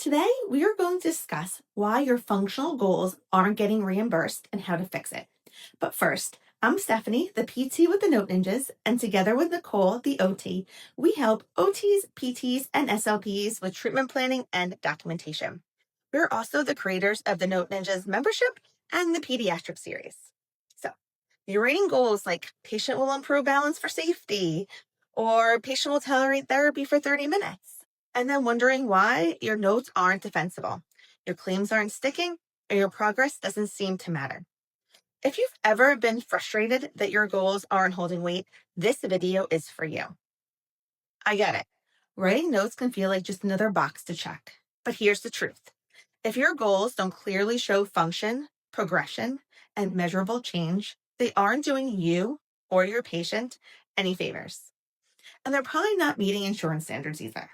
Today, we are going to discuss why your functional goals aren't getting reimbursed and how to fix it. But first, I'm Stephanie, the PT with the Note Ninjas, and together with Nicole, the OT, we help OTs, PTs, and SLPs with treatment planning and documentation. We're also the creators of the Note Ninjas membership and the pediatric series. So, you're rating goals like patient will improve balance for safety, or patient will tolerate therapy for 30 minutes and then wondering why your notes aren't defensible, your claims aren't sticking, or your progress doesn't seem to matter. If you've ever been frustrated that your goals aren't holding weight, this video is for you. I get it. Writing notes can feel like just another box to check. But here's the truth. If your goals don't clearly show function, progression, and measurable change, they aren't doing you or your patient any favors. And they're probably not meeting insurance standards either.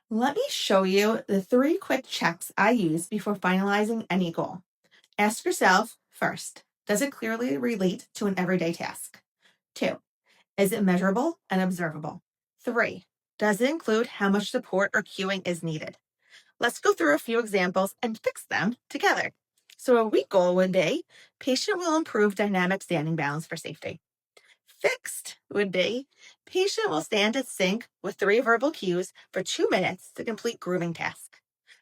Let me show you the 3 quick checks I use before finalizing any goal. Ask yourself first, does it clearly relate to an everyday task? 2, is it measurable and observable? 3, does it include how much support or cueing is needed? Let's go through a few examples and fix them together. So a week goal would be, patient will improve dynamic standing balance for safety. Fixed would be, patient will stand at sync with 3 verbal cues for 2 minutes to complete grooming task.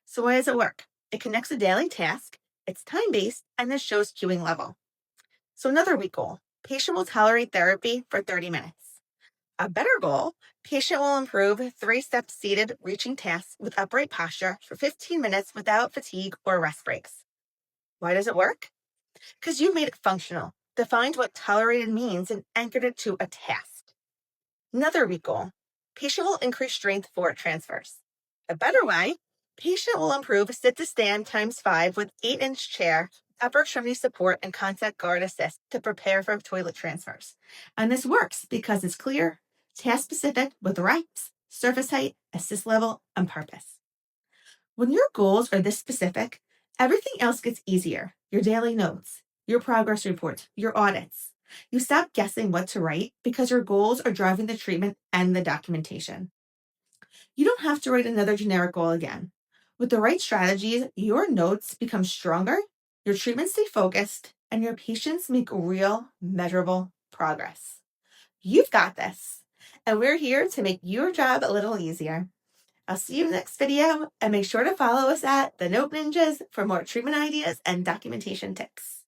So why does it work? It connects a daily task, it's time-based, and it shows cueing level. So another week goal, patient will tolerate therapy for 30 minutes. A better goal, patient will improve 3-step seated reaching tasks with upright posture for 15 minutes without fatigue or rest breaks. Why does it work? Because you made it functional, defined what tolerated means, and anchored it to a task. Another week goal, patient will increase strength for transfers. A better way, patient will improve sit to stand times 5 with 8-inch chair, upper extremity support, and contact guard assist to prepare for toilet transfers. And this works because it's clear, task specific with reps, surface height, assist level, and purpose. When your goals are this specific, everything else gets easier. Your daily notes, your progress reports, your audits. You stop guessing what to write because your goals are driving the treatment and the documentation. You don't have to write another generic goal again. With the right strategies, your notes become stronger, your treatments stay focused, and your patients make real, measurable progress. You've got this, and we're here to make your job a little easier. I'll see you in the next video, and make sure to follow us at The Note Ninjas for more treatment ideas and documentation tips.